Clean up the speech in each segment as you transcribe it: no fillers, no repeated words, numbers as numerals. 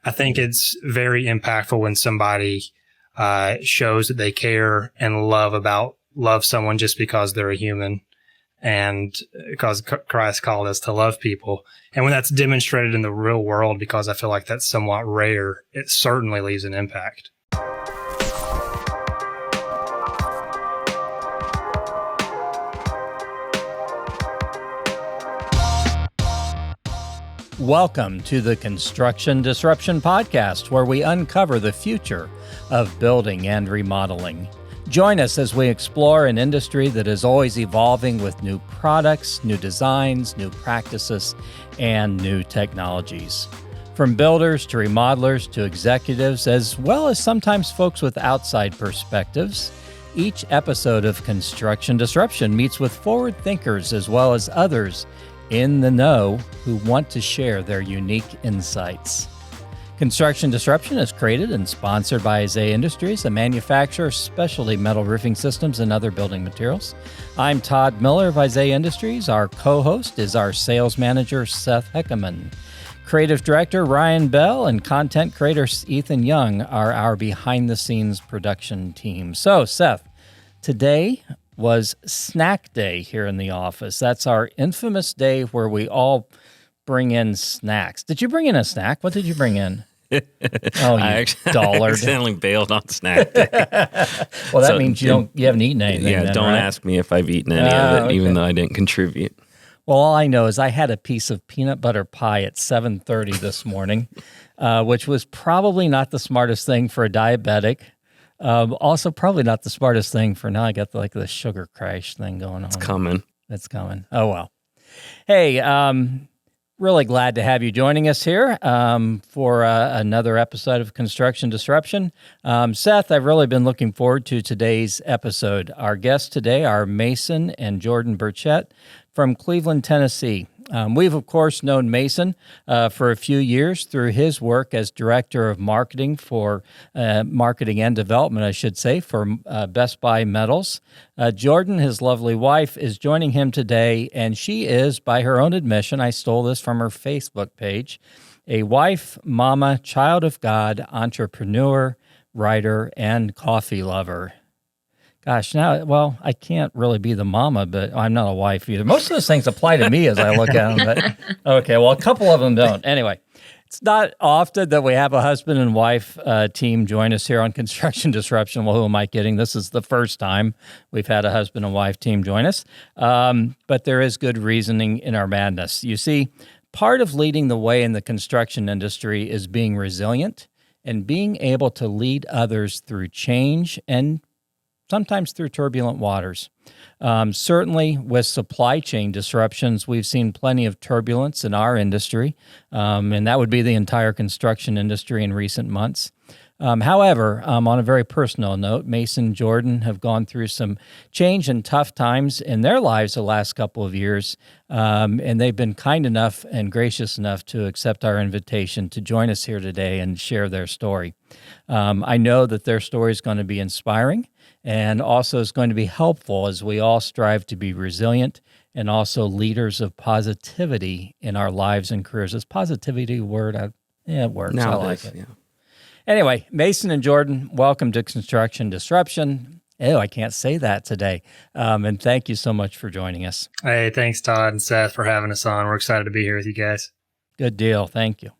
I think it's very impactful when somebody shows that they care and love someone just because they're a human, and because Christ called us to love people. And when that's demonstrated in the real world, because I feel like that's somewhat rare, it certainly leaves an impact. Welcome to the Construction Disruption Podcast, where we uncover the future of building and remodeling. Join us as we explore an industry that is always evolving with new products, new designs, new practices, and new technologies. From builders to remodelers to executives, as well as sometimes folks with outside perspectives, each episode of Construction Disruption meets with forward thinkers as well as others in the know who want to share their unique insights. Construction Disruption is created and sponsored by Isaiah Industries, a manufacturer of specialty metal roofing systems and other building materials. I'm Todd Miller of Isaiah Industries. Our co-host is our sales manager, Seth Heckerman. Creative director, Ryan Bell, and content creator, Ethan Young, are our behind-the-scenes production team. So, Seth, today was snack day here in the office. That's our infamous day where we all bring in snacks. Did you bring in a snack? What did you bring in? Oh, I accidentally bailed on snack day. Well, that means you haven't eaten anything. Yeah, then, don't right? ask me if I've eaten any of it, even though I didn't contribute. Well, all I know is I had a piece of peanut butter pie at 7:30 this morning, which was probably not the smartest thing for a diabetic. Also, probably not the smartest thing for now. I got the sugar crash thing going on. It's coming. It's coming. Oh, well. Hey, really glad to have you joining us here for another episode of Construction Disruption. Seth, I've really been looking forward to today's episode. Our guests today are Mason and Jordan Burchette from Cleveland, Tennessee. We've, of course, known Mason for a few years through his work as Director of Marketing for Marketing and Development, I should say, for Best Buy Metals. Jordan, his lovely wife, is joining him today, and she is, by her own admission, I stole this from her Facebook page, a wife, mama, child of God, entrepreneur, writer, and coffee lover. Gosh, I can't really be the mama, but I'm not a wife either. Most of those things apply to me as I look at them, but okay, well, a couple of them don't. Anyway, it's not often that we have a husband and wife team join us here on Construction Disruption. Well, who am I kidding? This is the first time we've had a husband and wife team join us, but there is good reasoning in our madness. You see, part of leading the way in the construction industry is being resilient and being able to lead others through change and sometimes through turbulent waters. Certainly with supply chain disruptions, we've seen plenty of turbulence in our industry, and that would be the entire construction industry in recent months. However, on a very personal note, Mason and Jordan have gone through some change and tough times in their lives the last couple of years, and they've been kind enough and gracious enough to accept our invitation to join us here today and share their story. I know that their story is going to be inspiring and also is going to be helpful as we all strive to be resilient and also leaders of positivity in our lives and careers. Is positivity a word? It works. Nowadays, I like it. Yeah. Anyway, Mason and Jordan, welcome to Construction Disruption. Oh, I can't say that today. And thank you so much for joining us. Hey, thanks, Todd and Seth, for having us on. We're excited to be here with you guys. Good deal. Thank you.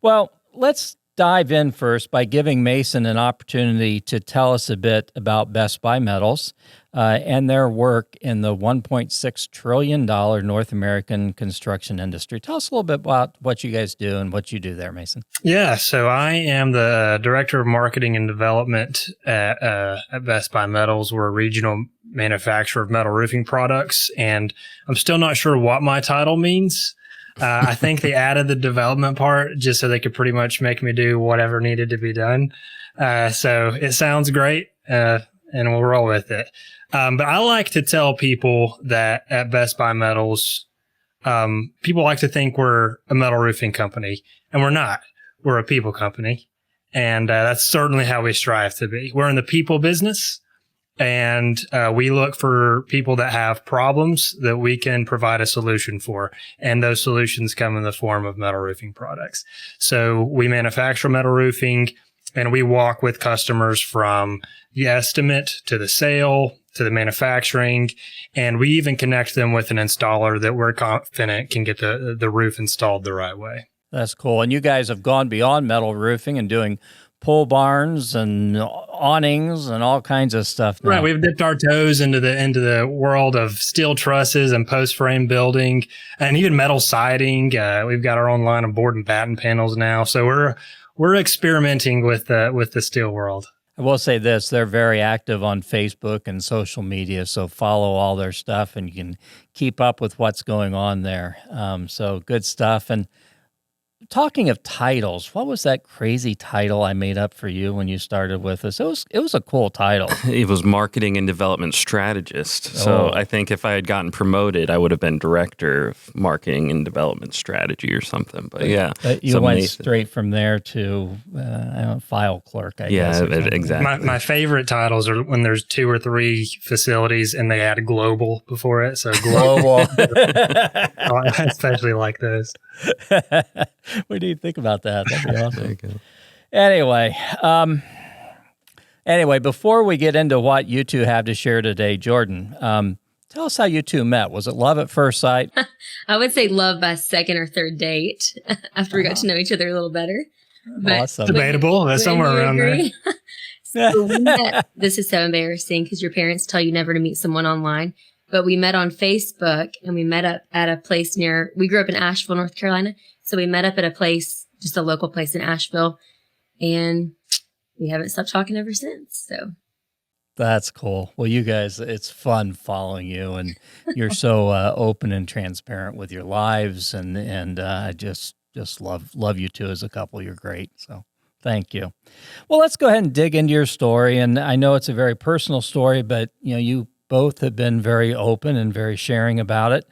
Well, let's dive in first by giving Mason an opportunity to tell us a bit about Best Buy Metals and their work in the $1.6 trillion North American construction industry. Tell us a little bit about what you guys do and what you do there, Mason. Yeah, so I am the Director of Marketing and Development at Best Buy Metals. We're a regional manufacturer of metal roofing products, and I'm still not sure what my title means. I think they added the development part just so they could pretty much make me do whatever needed to be done. So it sounds great, and we'll roll with it. But I like to tell people that at Best Buy Metals, people like to think we're a metal roofing company, and we're not. We're a people company, and that's certainly how we strive to be. We're in the people business, And we look for people that have problems that we can provide a solution for. And those solutions come in the form of metal roofing products. So we manufacture metal roofing, and we walk with customers from the estimate to the sale to the manufacturing. And we even connect them with an installer that we're confident can get the roof installed the right way. That's cool. And you guys have gone beyond metal roofing and doing pole barns and awnings and all kinds of stuff now. Right, we've dipped our toes into the world of steel trusses and post frame building, and even metal siding. We've got our own line of board and batten panels now, so we're experimenting with the steel world. I will say this: they're very active on Facebook and social media, so follow all their stuff, and you can keep up with what's going on there. So good stuff. And talking of titles, what was that crazy title I made up for you when you started with us? It was a cool title. It was marketing and development strategist. So I think if I had gotten promoted, I would have been director of marketing and development strategy or something. But yeah, you went straight from there to file clerk, I guess. Yeah, exactly. My favorite titles are when there's 2 or 3 facilities and they add global before it. So global, I especially like those. What do you think about that? That'd be awesome. There you go. Anyway, before we get into what you two have to share today, Jordan, tell us how you two met. Was it love at first sight? I would say love by second or third date after we got to know each other a little better. But awesome. Debatable. That's somewhere around there. So we met, this is so embarrassing because your parents tell you never to meet someone online. But we met on Facebook, and we met up at a place we grew up in Asheville, North Carolina. So we met up at a place, just a local place in Asheville, and we haven't stopped talking ever since. So that's cool. Well, you guys, it's fun following you, and you're so open and transparent with your lives, and I just love you two as a couple. You're great. So thank you. Well, let's go ahead and dig into your story. And I know it's a very personal story, but you both have been very open and very sharing about it,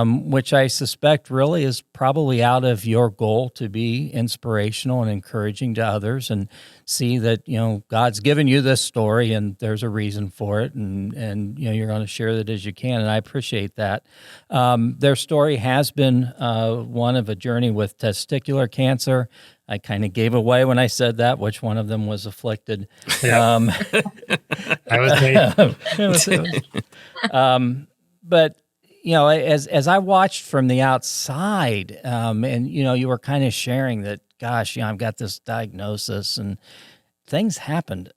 which I suspect really is probably out of your goal to be inspirational and encouraging to others, and see that, God's given you this story and there's a reason for it, and you're going to share that as you can, and I appreciate that. Their story has been one of a journey with testicular cancer. I kind of gave away when I said that, which one of them was afflicted. Yeah. I was but, as I watched from the outside, and, you were kind of sharing that, gosh, I've got this diagnosis, and things happened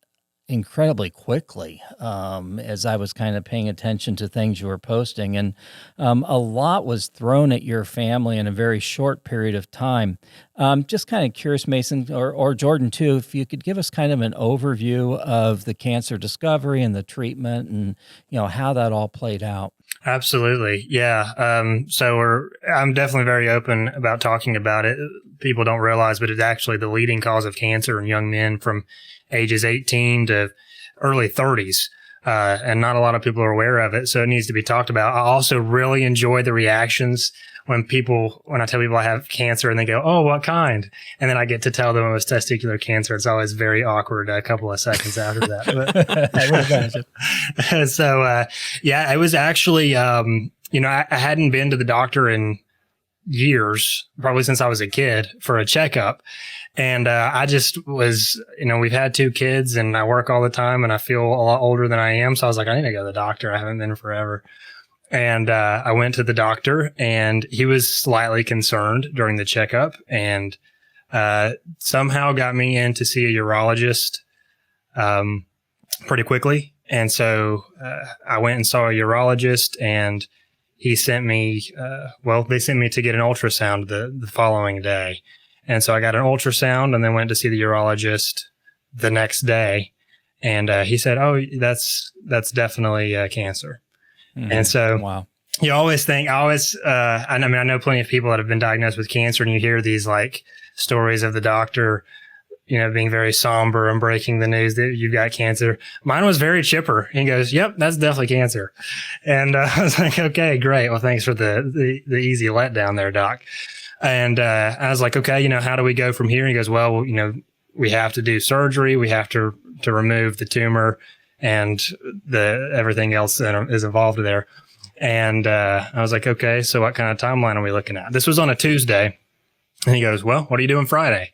incredibly quickly as I was kind of paying attention to things you were posting. And a lot was thrown at your family in a very short period of time. Just kind of curious, Mason, or Jordan too, if you could give us kind of an overview of the cancer discovery and the treatment and, how that all played out. Absolutely. Yeah. So I'm definitely very open about talking about it. People don't realize, but it's actually the leading cause of cancer in young men from ages 18 to early 30s. And not a lot of people are aware of it. So it needs to be talked about. I also really enjoy the reactions when I tell people I have cancer and they go, "Oh, what kind?" And then I get to tell them it was testicular cancer. It's always very awkward a couple of seconds after that. I would imagine. So, it was actually, I hadn't been to the doctor in years, probably since I was a kid, for a checkup. And I just was, we've had 2 kids and I work all the time and I feel a lot older than I am. So I was like, I need to go to the doctor. I haven't been forever. And I went to the doctor and he was slightly concerned during the checkup and somehow got me in to see a urologist pretty quickly. And so I went and saw a urologist, and he sent me, they sent me to get an ultrasound the following day. And so I got an ultrasound and then went to see the urologist the next day. And he said, "Oh, that's definitely cancer." Mm-hmm. And so wow. You always think, I know plenty of people that have been diagnosed with cancer, and you hear these like stories of the doctor, being very somber and breaking the news that you've got cancer. Mine was very chipper. He goes, "Yep, that's definitely cancer." And I was like, "Okay, great. Well, thanks for the easy letdown there, doc." And I was like, "Okay, how do we go from here?" And he goes, "Well, we have to do surgery. We have to remove the tumor and everything else that is involved there. And I was like, okay, so what kind of timeline are we looking at? This was on a Tuesday. And he goes, well, what are you doing Friday?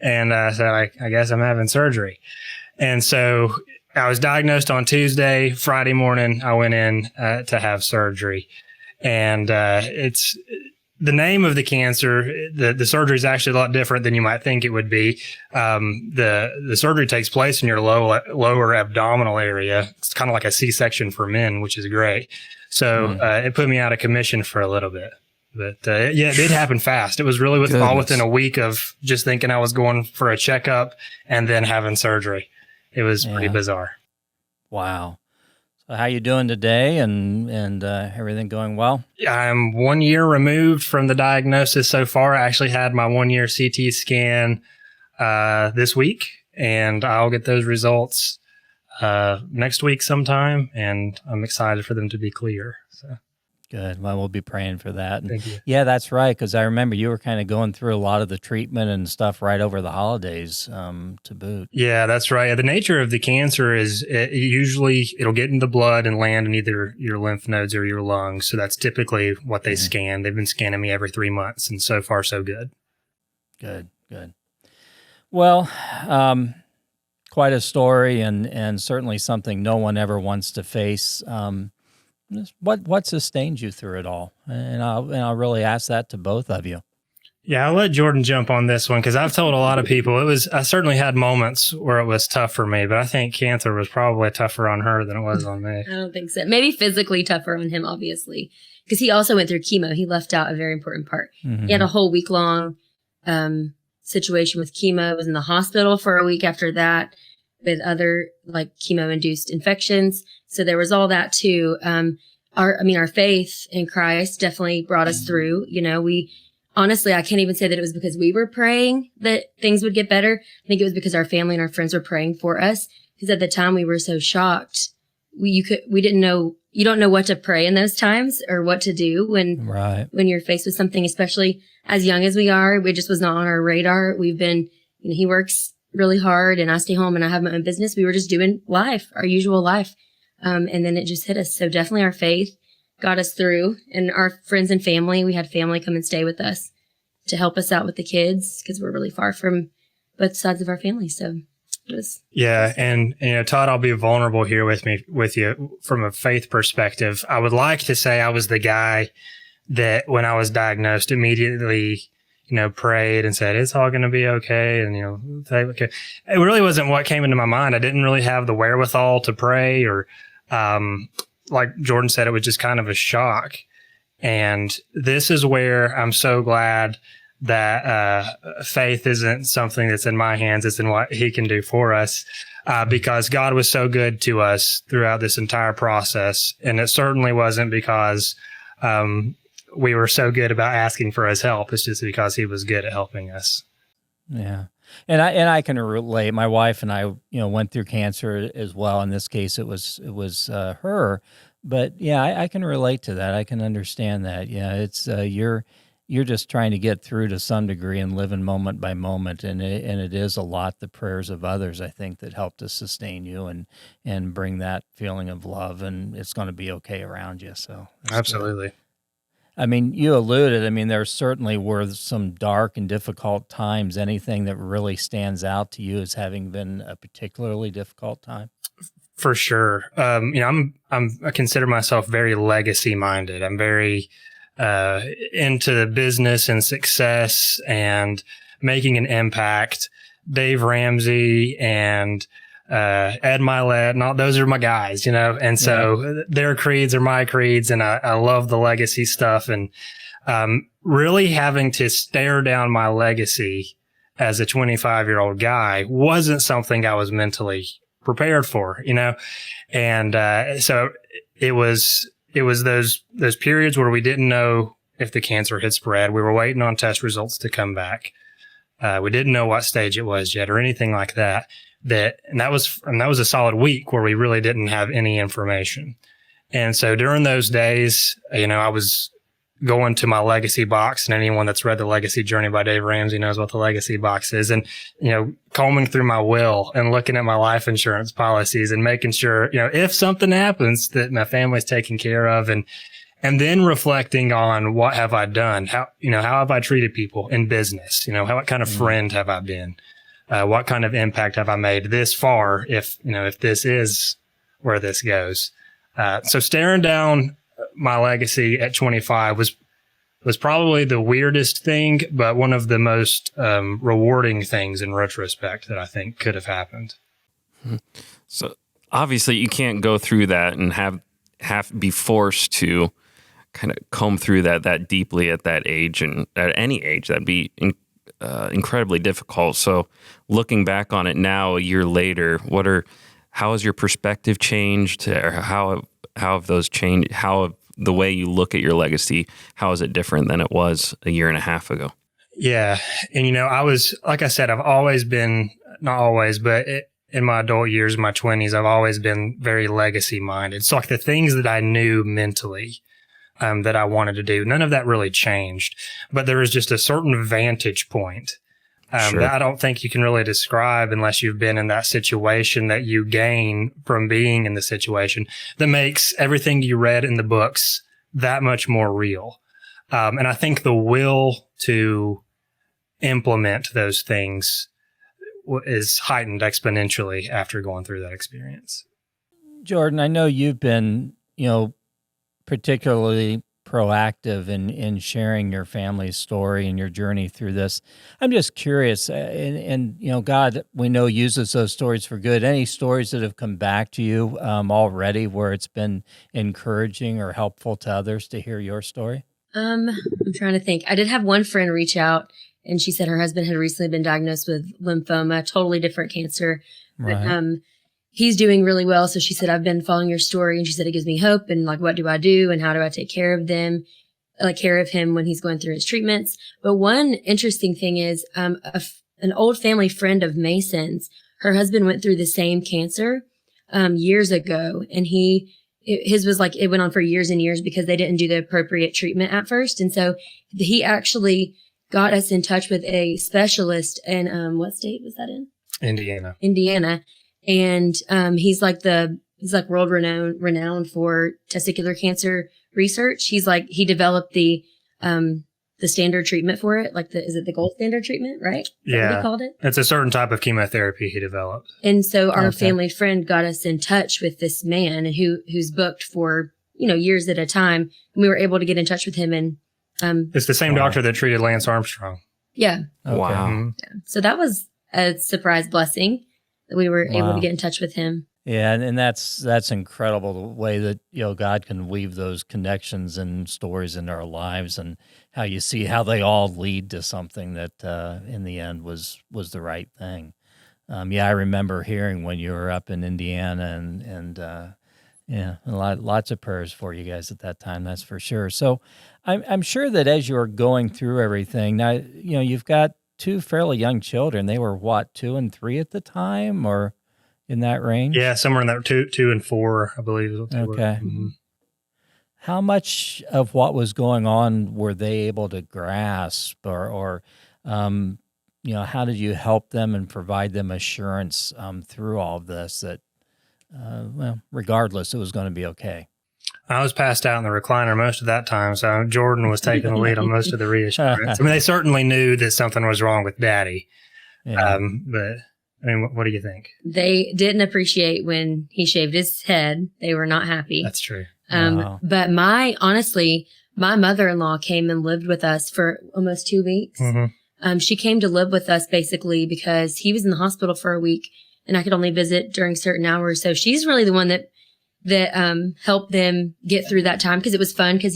And I said, I guess I'm having surgery. And so I was diagnosed on Tuesday. Friday morning, I went in to have surgery. And it's the name of the cancer. The surgery is actually a lot different than you might think it would be. The surgery takes place in your lower abdominal area. It's kind of like a C-section for men, which is great. So it put me out of commission for a little bit. But yeah, it did happen fast. It was really all within a week of just thinking I was going for a checkup and then having surgery. It was pretty bizarre. Wow. So how you doing today, and everything going well? I'm 1 year removed from the diagnosis so far. I actually had my 1 year CT scan this week, and I'll get those results next week sometime, and I'm excited for them to be clear. So. Good. Well, we'll be praying for that. Thank you. Yeah, that's right. Because I remember you were kind of going through a lot of the treatment and stuff right over the holidays to boot. Yeah, that's right. The nature of the cancer is it'll get in the blood and land in either your lymph nodes or your lungs. So that's typically what they scan. They've been scanning me every 3 months, and so far so good. Good. Well, quite a story, and certainly something no one ever wants to face. What sustained you through it all? And I'll really ask that to both of you. Yeah, I'll let Jordan jump on this one because I've told a lot of people I certainly had moments where it was tough for me, but I think cancer was probably tougher on her than it was on me. I don't think so. Maybe physically tougher on him, obviously, because he also went through chemo. He left out a very important part. Mm-hmm. He had a whole week-long situation with chemo. Was in the hospital for a week after that with other like chemo-induced infections. So there was all that too. Our faith in Christ definitely brought us through. You know, honestly, I can't even say that it was because we were praying that things would get better. I think it was because our family and our friends were praying for us. Because at the time we were so shocked, we didn't know. You don't know what to pray in those times or what to do when you're faced with something, especially as young as we are. It just was not on our radar. We've been, he works really hard and I stay home and I have my own business. We were just doing life, our usual life. And then it just hit us. So definitely our faith got us through, and our friends and family, we had family come and stay with us to help us out with the kids because we're really far from both sides of our family. So it was. Yeah. And Todd, I'll be vulnerable here with you from a faith perspective. I would like to say I was the guy that when I was diagnosed immediately, prayed and said, it's all going to be okay. And, okay. It really wasn't what came into my mind. I didn't really have the wherewithal to pray or, like Jordan said, it was just kind of a shock. And this is where I'm so glad that, faith isn't something that's in my hands. It's in what he can do for us, because God was so good to us throughout this entire process. And it certainly wasn't because, we were so good about asking for his help. It's just because he was good at helping us. Yeah. And I can relate. My wife and I, went through cancer as well. In this case, it was her, but yeah, I can relate to that. I can understand that. Yeah. It's, you're just trying to get through to some degree and living moment by moment. And it is a lot, the prayers of others, I think, that help to sustain you and bring that feeling of love, and it's going to be okay around you. So absolutely. Good. I mean, you alluded, there certainly were some dark and difficult times. Anything that really stands out to you as having been a particularly difficult time? For sure. I consider myself very legacy minded. I'm very, into the business and success and making an impact. Dave Ramsey and, Ed Milet, and all those are my guys, and so their creeds are my creeds, and I love the legacy stuff, and really having to stare down my legacy as a 25-year-old guy wasn't something I was mentally prepared for, and so it was those periods where we didn't know if the cancer had spread. We were waiting on test results to come back. We didn't know what stage it was yet or anything like that. And that was a solid week where we really didn't have any information. And so during those days, I was going to my legacy box, and anyone that's read The Legacy Journey by Dave Ramsey knows what the legacy box is. And, combing through my will and looking at my life insurance policies and making sure, if something happens, that my family's taken care of, and then reflecting on what have I done? How have I treated people in business? What kind of friend have I been? What kind of impact have I made this far? If this is where this goes. So staring down my legacy at 25 was probably the weirdest thing, but one of the most rewarding things in retrospect that I think could have happened. So obviously you can't go through that and have be forced to kind of comb through that deeply at that age, and at any age. That'd be incredibly difficult. So looking back on it now, a year later, how has your perspective changed, or how have those changed? How have the way you look at your legacy, how is it different than it was a year and a half ago? Yeah. And, I was, like I said, I've always been, not always, but in my adult years, my 20s, I've always been very legacy minded. So like the things that I knew mentally, that I wanted to do, none of that really changed, but there was just a certain vantage point Sure. that I don't think you can really describe unless you've been in that situation, that you gain from being in the situation, that makes everything you read in the books that much more real. And I think the will to implement those things is heightened exponentially after going through that experience. Jordan, I know you've been, particularly proactive in sharing your family's story and your journey through this. I'm just curious, and God, we know, uses those stories for good. Any stories that have come back to you already where it's been encouraging or helpful to others to hear your story? I'm trying to think. I did have one friend reach out, and she said her husband had recently been diagnosed with lymphoma, totally different cancer. Right. But, he's doing really well. So she said, I've been following your story, and she said, it gives me hope. And like, what do I do? And how do I take care of him when he's going through his treatments? But one interesting thing is, an old family friend of Mason's, her husband went through the same cancer, years ago. And his was like, it went on for years and years because they didn't do the appropriate treatment at first. And so he actually got us in touch with a specialist in, what state was that in? Indiana. And he's like world renowned for testicular cancer research. He developed the standard treatment for it. Is it the gold standard treatment, right? Is that what he called it? It's a certain type of chemotherapy he developed. And so our family friend got us in touch with this man who's booked for, years at a time. And we were able to get in touch with him, and it's the same doctor that treated Lance Armstrong. Yeah. Okay. Wow. Mm-hmm. Yeah. So that was a surprise blessing that we were able to get in touch with him. Yeah, and that's incredible, the way that God can weave those connections and stories into our lives, and how you see how they all lead to something that in the end was the right thing. I remember hearing when you were up in Indiana, and lots of prayers for you guys at that time. That's for sure. So I'm sure that as you were going through everything, now you've got two fairly young children. They were what, 2 and 3 at the time, or in that range? Yeah, somewhere in that 2 and 4, I believe. Is what they were. Mm-hmm. How much of what was going on were they able to grasp, or how did you help them and provide them assurance through all of this that, regardless, it was going to be okay? I was passed out in the recliner most of that time, so Jordan was taking the lead on most of the reassurance. I mean, they certainly knew that something was wrong with Daddy. Yeah. But I mean, what do you think? They didn't appreciate when he shaved his head. They were not happy. That's true. Wow. But my mother-in-law came and lived with us for almost 2 weeks. Mm-hmm. She came to live with us basically because he was in the hospital for a week, and I could only visit during certain hours. So she's really the one that helped them get through that time, because it was fun, because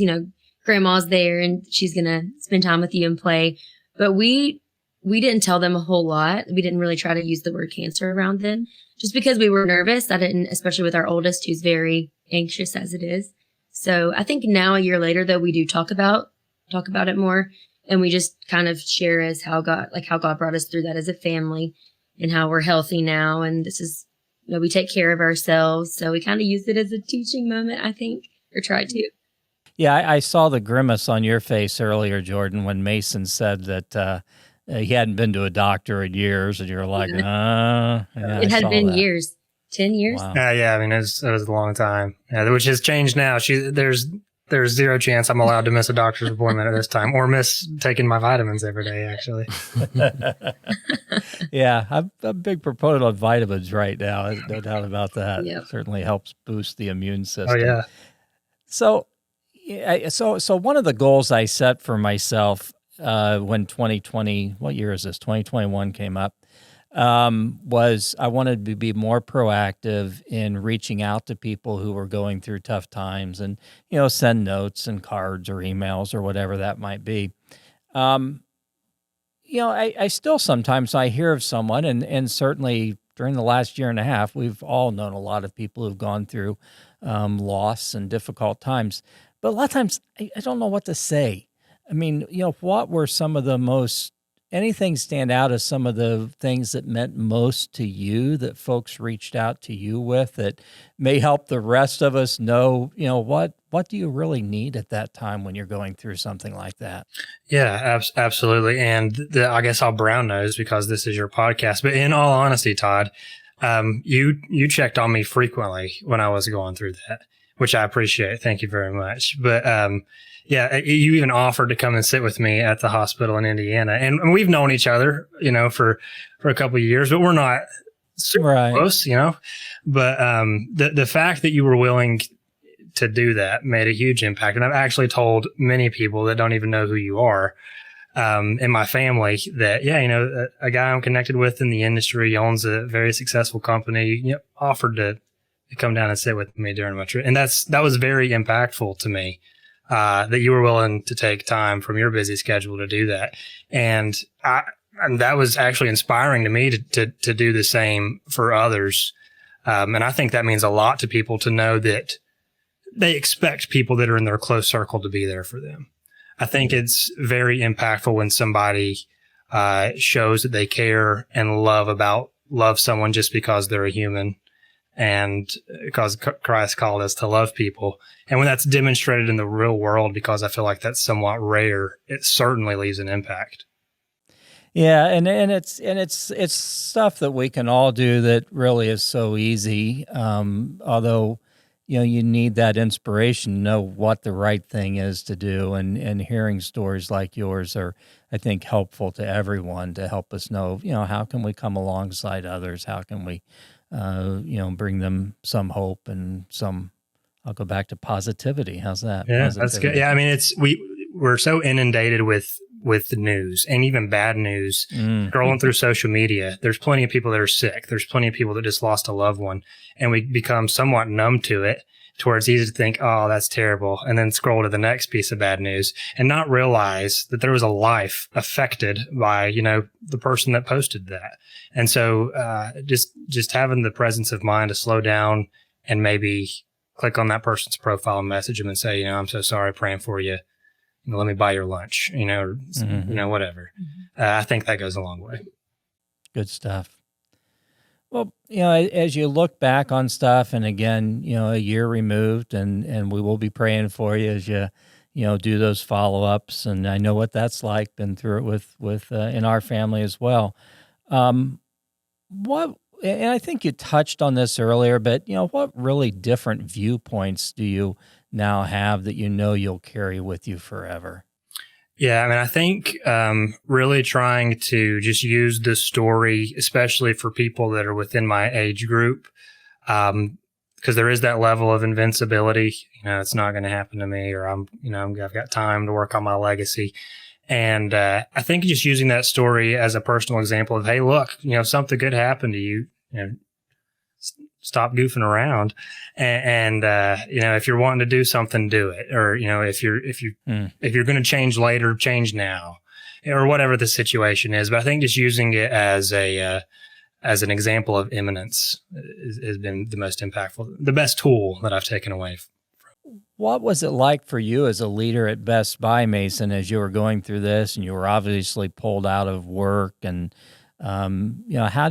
grandma's there and she's gonna spend time with you and play. But we didn't tell them a whole lot. We didn't really try to use the word cancer around them, just because we were nervous. I didn't, especially with our oldest, who's very anxious as it is. So I think now, a year later, though, we do talk about it more, and we just kind of share as how God brought us through that as a family, and how we're healthy now, and this is, we take care of ourselves. So we kind of use it as a teaching moment, I think, or try to. Yeah, I saw the grimace on your face earlier, Jordan, when Mason said that he hadn't been to a doctor in years, and you're like, yeah, It I had saw been that. years, 10 years. Wow. Yeah, I mean, it was a long time, which has changed now. There's zero chance I'm allowed to miss a doctor's appointment at this time or miss taking my vitamins every day, actually. Yeah, I'm a big proponent of vitamins right now. There's no doubt about that. Yep. It certainly helps boost the immune system. Oh, yeah. So, so one of the goals I set for myself when 2020, what year is this? 2021 came up, was I wanted to be more proactive in reaching out to people who were going through tough times, and send notes and cards or emails or whatever that might be. I still sometimes I hear of someone, and certainly during the last year and a half, we've all known a lot of people who've gone through loss and difficult times. But a lot of times, I don't know what to say. I mean, what were some of the anything stand out as some of the things that meant most to you that folks reached out to you with that may help the rest of us know, what do you really need at that time when you're going through something like that? Yeah, absolutely. And I guess I'll brown nose because this is your podcast. But in all honesty, Todd, you checked on me frequently when I was going through that, which I appreciate. Thank you very much. But yeah, you even offered to come and sit with me at the hospital in Indiana, and we've known each other, for a couple of years, but we're not super close, But the fact that you were willing to do that made a huge impact, and I've actually told many people that don't even know who you are in my family that a guy I'm connected with in the industry owns a very successful company. Offered to come down and sit with me during my trip, and that was very impactful to me. That you were willing to take time from your busy schedule to do that. And that was actually inspiring to me to do the same for others. And I think that means a lot to people to know that they expect people that are in their close circle to be there for them. I think it's very impactful when somebody shows that they care and love someone just because they're a human. And because Christ called us to love people. And when that's demonstrated in the real world, because I feel like that's somewhat rare, it certainly leaves an impact. Yeah, and it's stuff that we can all do that really is so easy. Although, you need that inspiration to know what the right thing is to do, and hearing stories like yours are, I think, helpful to everyone to help us know, how can we come alongside others? How can we bring them some hope and I'll go back to positivity. How's that? Yeah, positivity. That's good. Yeah. I mean, we're so inundated with the news and even bad news scrolling through social media. There's plenty of people that are sick. There's plenty of people that just lost a loved one, and we become somewhat numb to it, to where it's easy to think, oh, that's terrible. And then scroll to the next piece of bad news and not realize that there was a life affected by, the person that posted that. And so, just having the presence of mind to slow down and maybe click on that person's profile and message them and say, I'm so sorry, praying for you. Let me buy your lunch, or, whatever. I think that goes a long way. Good stuff. Well, as you look back on stuff, and again, a year removed, and we will be praying for you as you, do those follow-ups. And I know what that's like, been through it with in our family as well. And I think you touched on this earlier, but, what really different viewpoints do you now have that you'll carry with you forever? Yeah, I mean, I think really trying to just use this story, especially for people that are within my age group, because there is that level of invincibility. It's not going to happen to me, or I've got time to work on my legacy. And I think just using that story as a personal example of, hey, look, something good happened to you, stop goofing around. And if you're wanting to do something, do it. Or, if you're going to change later, change now, or whatever the situation is. But I think just using it as an example of imminence has been the most impactful, the best tool that I've taken away. What was it like for you as a leader at Best Buy, Mason, as you were going through this, and you were obviously pulled out of work, and how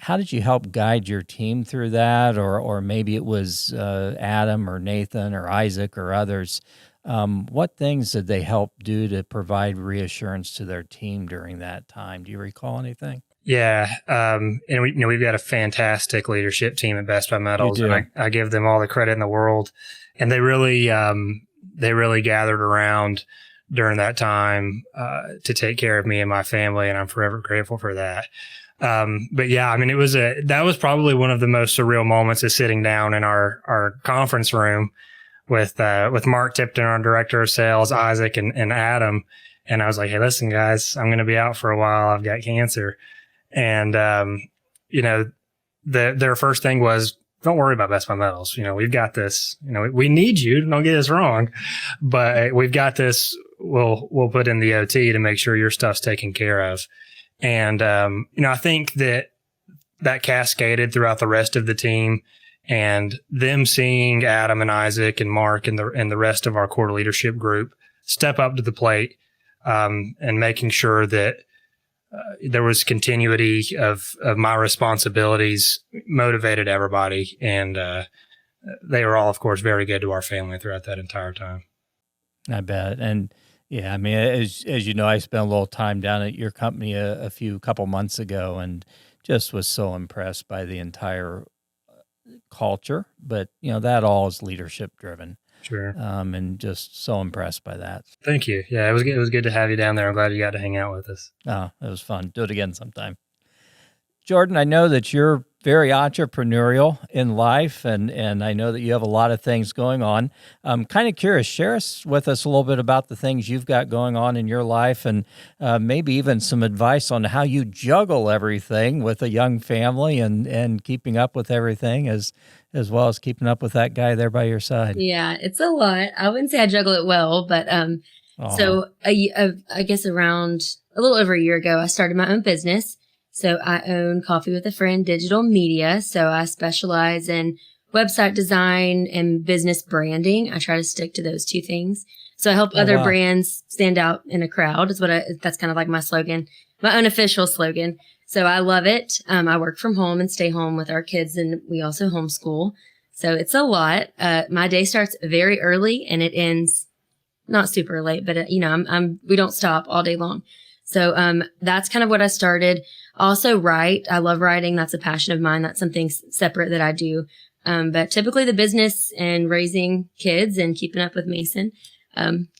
how did you help guide your team through that? Or maybe it was Adam or Nathan or Isaac or others. What things did they help do to provide reassurance to their team during that time? Do you recall anything? Yeah. And we've got a fantastic leadership team at Best Buy Metals. You do. And I give them all the credit in the world. And they really gathered around during that time, to take care of me and my family. And I'm forever grateful for that. But yeah, I mean, that was probably one of the most surreal moments, is sitting down in our conference room with Mark Tipton, our director of sales, Isaac and Adam. And I was like, hey, listen, guys, I'm going to be out for a while. I've got cancer. And, their first thing was, don't worry about Best Buy Metals. We've got this. We need you. Don't get us wrong, but we've got this. We'll put in the OT to make sure your stuff's taken care of. And, I think that cascaded throughout the rest of the team, and them seeing Adam and Isaac and Mark and the rest of our core leadership group step up to the plate, and making sure that there was continuity of my responsibilities, motivated everybody. And they were all, of course, very good to our family throughout that entire time. I bet. And yeah, I mean, as you know, I spent a little time down at your company a couple months ago, and just was so impressed by the entire culture. But, that all is leadership driven. Sure. And just so impressed by that. Thank you. Yeah, it was good to have you down there. I'm glad you got to hang out with us. Oh, it was fun. Do it again sometime. Jordan, I know that you're very entrepreneurial in life, and I know that you have a lot of things going on. I'm kind of curious, share with us a little bit about the things you've got going on in your life, and maybe even some advice on how you juggle everything with a young family and keeping up with everything as well as keeping up with that guy there by your side. Yeah, it's a lot. I wouldn't say I juggle it well, but so I guess around a little over a year ago, I started my own business. So I own Coffee with a Friend digital media. So I specialize in website design and business branding. I try to stick to those two things. So I help other brands stand out in a crowd. That's kind of like my slogan, my unofficial slogan. So I love it. I work from home and stay home with our kids, and we also homeschool. So it's a lot. My day starts very early and it ends not super late, but we don't stop all day long. So, that's kind of what I started. Also write. I love writing. That's a passion of mine. That's something separate that I do. But typically the business and raising kids and keeping up with Mason,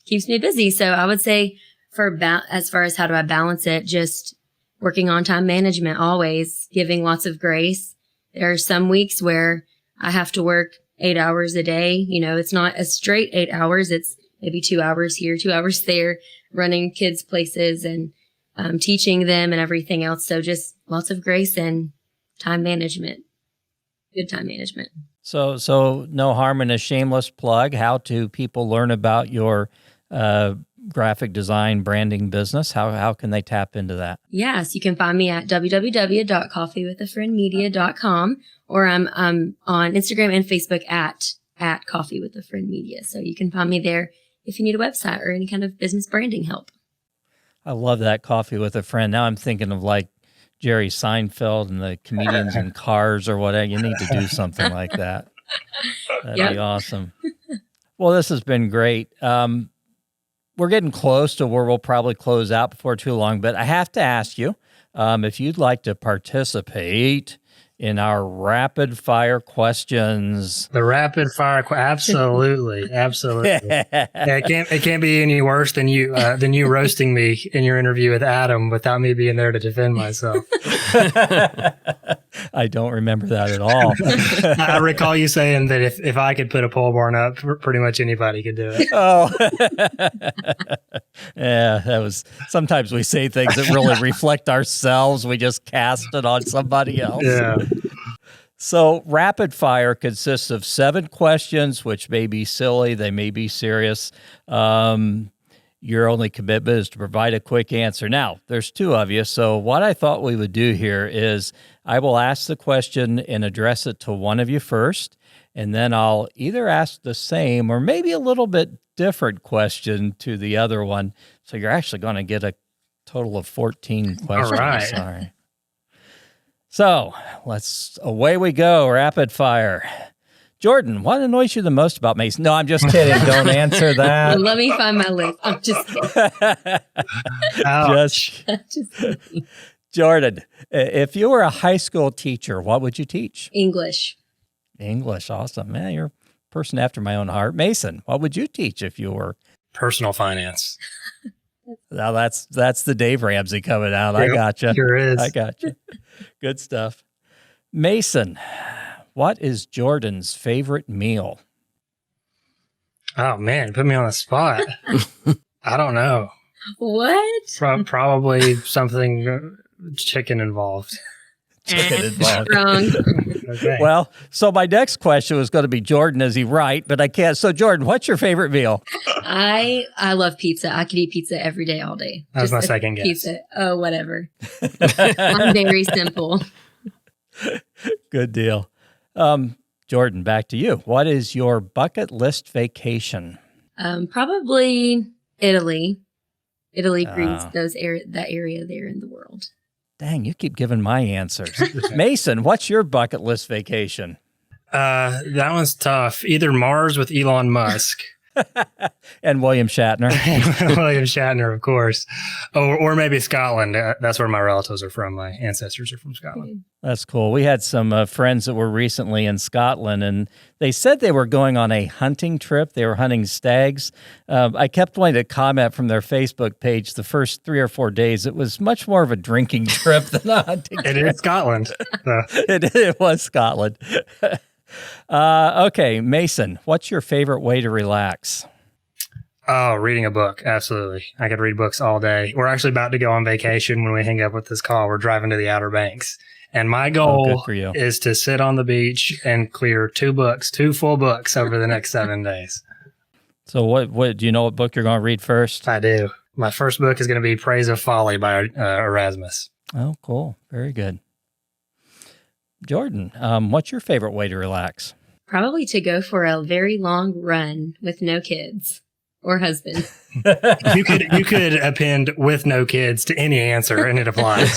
keeps me busy. So I would say as far as how do I balance it, just working on time management, always giving lots of grace. There are some weeks where I have to work 8 hours a day. It's not a straight 8 hours. It's maybe 2 hours here, 2 hours there, running kids places and teaching them and everything else. So just lots of grace and time management, good time management. So no harm in a shameless plug. How do people learn about your graphic design branding business? How can they tap into that? Yes, you can find me at www.coffeewithafriendmedia.com, or I'm on Instagram and Facebook at Coffee with a Friend Media. So you can find me there if you need a website or any kind of business branding help. I love that, Coffee with a Friend. Now I'm thinking of like Jerry Seinfeld and the comedians in cars or whatever. You need to do something like that. That'd be awesome. Well, this has been great. We're getting close to where we'll probably close out before too long, but I have to ask you if you'd like to participate in our rapid fire questions. The rapid fire, absolutely, absolutely. It can't be any worse than you roasting me in your interview with Adam without me being there to defend myself. I don't remember that at all. I recall you saying that if I could put a pole barn up, pretty much anybody could do it. Oh, yeah. That was. Sometimes we say things that really reflect ourselves. We just cast it on somebody else. Yeah. So rapid fire consists of 7 questions, which may be silly, they may be serious. Your only commitment is to provide a quick answer. Now, there's 2 of you, so what I thought we would do here is I will ask the question and address it to one of you first, and then I'll either ask the same or maybe a little bit different question to the other one. So you're actually going to get a total of 14 questions. All right. Sorry. So away we go, rapid fire. Jordan, what annoys you the most about Mason? No, I'm just kidding. Don't answer that. Let me find my list. I'm just kidding. Just kidding. Jordan, if you were a high school teacher, what would you teach? English. English, awesome. Man, you're a person after my own heart. Mason, what would you teach if you were? Personal finance. Now that's the Dave Ramsey coming out. Yep, I gotcha. Sure is. I gotcha. Good stuff. Mason, what is Jordan's favorite meal? Oh man, put me on the spot. I don't know. What? Probably something chicken involved. Chicken involved. Wrong. Okay. Well, so my next question was going to be Jordan, is he right? But I can't. So Jordan, what's your favorite meal? I love pizza. I could eat pizza every day, all day. That was my second guess. Pizza. Oh, whatever. I'm very simple. Good deal. Jordan, back to you. What is your bucket list vacation? Probably Italy. Italy breeds that area there in the world. Dang, you keep giving my answers. Mason, what's your bucket list vacation? That one's tough. Either Mars with Elon Musk. And William Shatner. William Shatner, of course. Or maybe Scotland. That's where my relatives are from. My ancestors are from Scotland. That's cool. We had some friends that were recently in Scotland, and they said they were going on a hunting trip. They were hunting stags. I kept wanting to comment from their Facebook page the first 3 or 4 days. It was much more of a drinking trip than a hunting trip. It is Scotland. So. It was Scotland. Okay, Mason, what's your favorite way to relax? Oh, reading a book. Absolutely. I could read books all day. We're actually about to go on vacation when we hang up with this call. We're driving to the Outer Banks. And my goal is to sit on the beach and clear 2 full books over the next 7 days. So what do you know what book you're going to read first? I do. My first book is going to be Praise of Folly by Erasmus. Oh, cool. Very good. Jordan, what's your favorite way to relax? Probably to go for a very long run with no kids or husband. You could append with no kids to any answer, and it applies.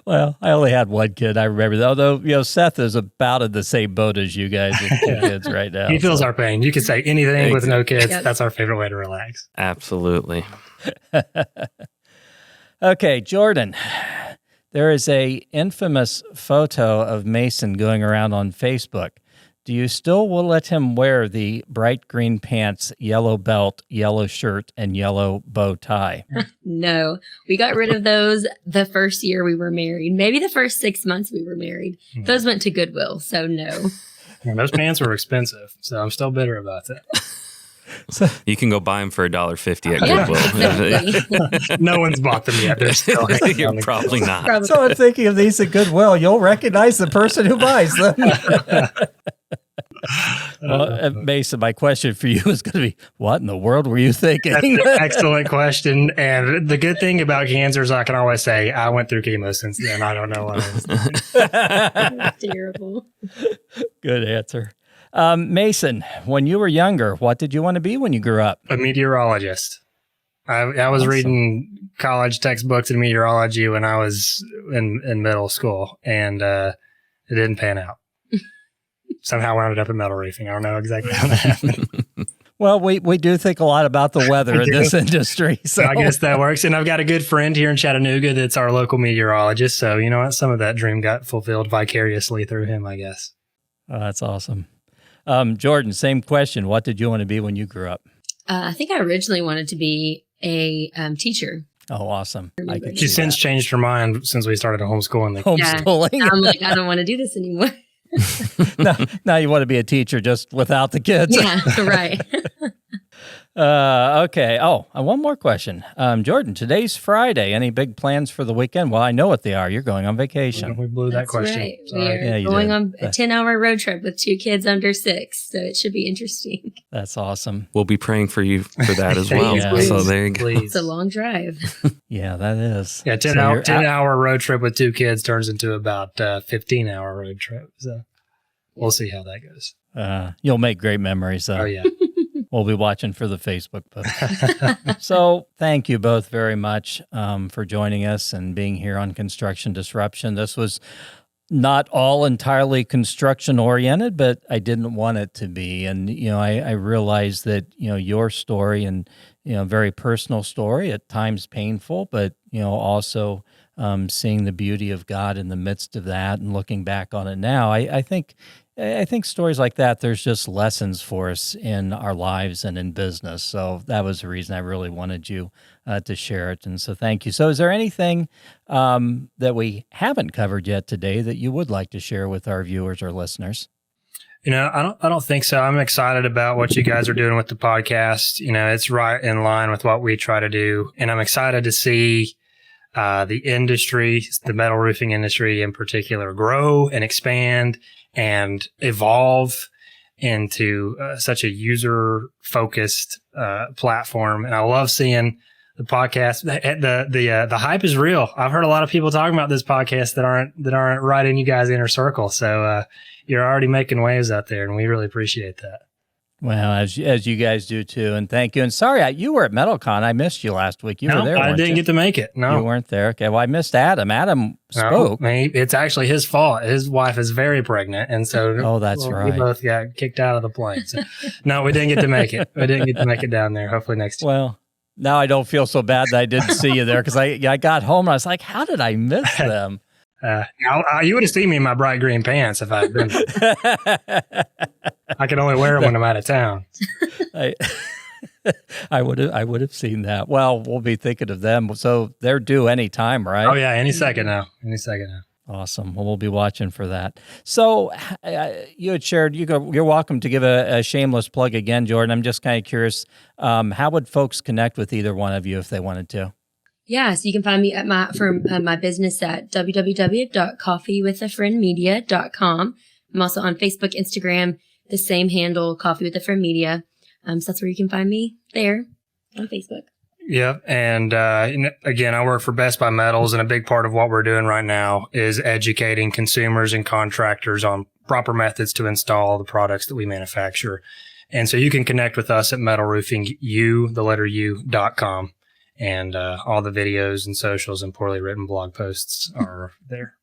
Well, I only had one kid. I remember that. Although, Seth is about in the same boat as you guys with 2 kids right now. He feels our pain. You can say anything with no kids. Yep. That's our favorite way to relax. Absolutely. Okay, Jordan. There is a infamous photo of Mason going around on Facebook. Do you still will let him wear the bright green pants, yellow belt, yellow shirt, and yellow bow tie? No, we got rid of those the first year we were married. Maybe the first 6 months we were married. Those went to Goodwill, so no. And those pants were expensive, so I'm still bitter about that. So, you can go buy them for $1.50 at Goodwill. Exactly. No one's bought them yet. They're still You're probably not. Probably. So I'm thinking of these at Goodwill. You'll recognize the person who buys them. Well, Mason, my question for you is going to be, what in the world were you thinking? That's an excellent question. And the good thing about cancer is I can always say, I went through chemo since then. I don't know what I was thinking. Terrible. Good answer. Mason, when you were younger, what did you want to be when you grew up? A meteorologist. I was reading college textbooks in meteorology when I was in middle school, and it didn't pan out. Somehow wound up in metal roofing. I don't know exactly how that happened. Well, we do think a lot about the weather in this industry. So I guess that works. And I've got a good friend here in Chattanooga that's our local meteorologist. So, you know what? Some of that dream got fulfilled vicariously through him, I guess. Oh, that's awesome. Jordan, same question. What did you want to be when you grew up? I think I originally wanted to be a teacher. Oh, awesome. She's since changed her mind since we started homeschooling. Homeschooling. Yeah. I'm like, I don't want to do this anymore. Now you want to be a teacher just without the kids. Yeah, right. Okay. Oh, one more question. Jordan, today's Friday. Any big plans for the weekend? Well, I know what they are. You're going on vacation. We blew that question. Right. We're going on a 10-hour road trip with 2 kids under 6, so it should be interesting. That's awesome. We'll be praying for you for that as well. Please, so there you go. It's a long drive. Yeah, that is. Yeah, 10-hour road trip with 2 kids turns into about 15-hour road trip. So we'll see how that goes. You'll make great memories, though. Oh, yeah. We'll be watching for the Facebook post. So thank you both very much for joining us and being here on Construction Disruption. This was not all entirely construction oriented, but I didn't want it to be. And, I realized that, your story and, very personal story, at times painful, but, also seeing the beauty of God in the midst of that and looking back on it now, I think stories like that, there's just lessons for us in our lives and in business. So that was the reason I really wanted you to share it. And so thank you. So is there anything that we haven't covered yet today that you would like to share with our viewers or listeners? I don't think so. I'm excited about what you guys are doing with the podcast. It's right in line with what we try to do. And I'm excited to see the industry, the metal roofing industry in particular, grow and expand and evolve into such a user-focused platform. And I love seeing the podcast. The hype is real. I've heard a lot of people talking about this podcast that aren't right in you guys' inner circle. So you're already making waves out there, and we really appreciate that. Well, as you guys do too, and thank you. And sorry, you were at MetalCon. I missed you last week. You were there. I didn't get to make it. No, you weren't there. Okay, well, I missed Adam. Adam spoke. No, it's actually his fault. His wife is very pregnant, and so right. We both got kicked out of the plane. So, no, we didn't get to make it. We didn't get to make it down there. Hopefully next year. Well, now I don't feel so bad that I didn't see you there because I got home and I was like, how did I miss them? You would have seen me in my bright green pants if I had been. I can only wear them when I'm out of town. I would have seen that. Well, we'll be thinking of them. So they're due any time, right? Oh yeah, any second now. Awesome. Well, we'll be watching for that. So you had shared, you're welcome to give a shameless plug again, Jordan. I'm just kind of curious, how would folks connect with either one of you if they wanted to? Yeah, so you can find me at my business at www.coffeewithafriendmedia.com. I'm also on Facebook, Instagram, the same handle, Coffee with a Friend Media. So that's where you can find me there on Facebook. Yep. And again, I work for Best Buy Metals, and a big part of what we're doing right now is educating consumers and contractors on proper methods to install the products that we manufacture. And so you can connect with us at metalroofingu.com. And all the videos and socials and poorly written blog posts are there.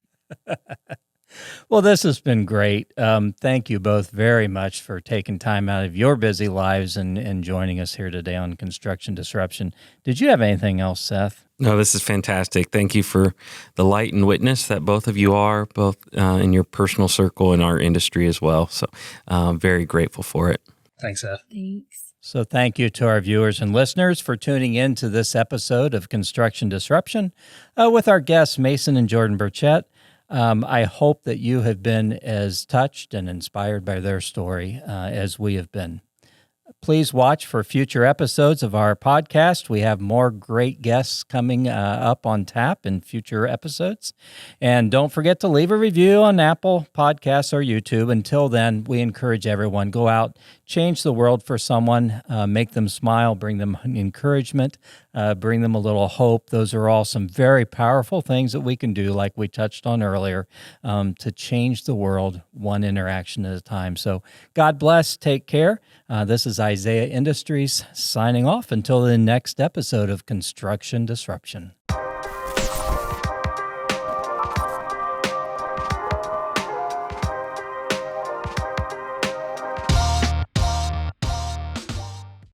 Well, this has been great. Thank you both very much for taking time out of your busy lives and joining us here today on Construction Disruption. Did you have anything else, Seth? No, this is fantastic. Thank you for the light and witness that both of you are, both in your personal circle and our industry as well. So very grateful for it. Thanks, Seth. Thanks. So thank you to our viewers and listeners for tuning in to this episode of Construction Disruption with our guests, Mason and Jordan Burchette. I hope that you have been as touched and inspired by their story as we have been. Please watch for future episodes of our podcast. We have more great guests coming up on tap in future episodes. And don't forget to leave a review on Apple Podcasts or YouTube. Until then, we encourage everyone, go out, change the world for someone, make them smile, bring them encouragement, bring them a little hope. Those are all some very powerful things that we can do, like we touched on earlier, to change the world one interaction at a time. So God bless. Take care. This is Isaiah Industries signing off until the next episode of Construction Disruption.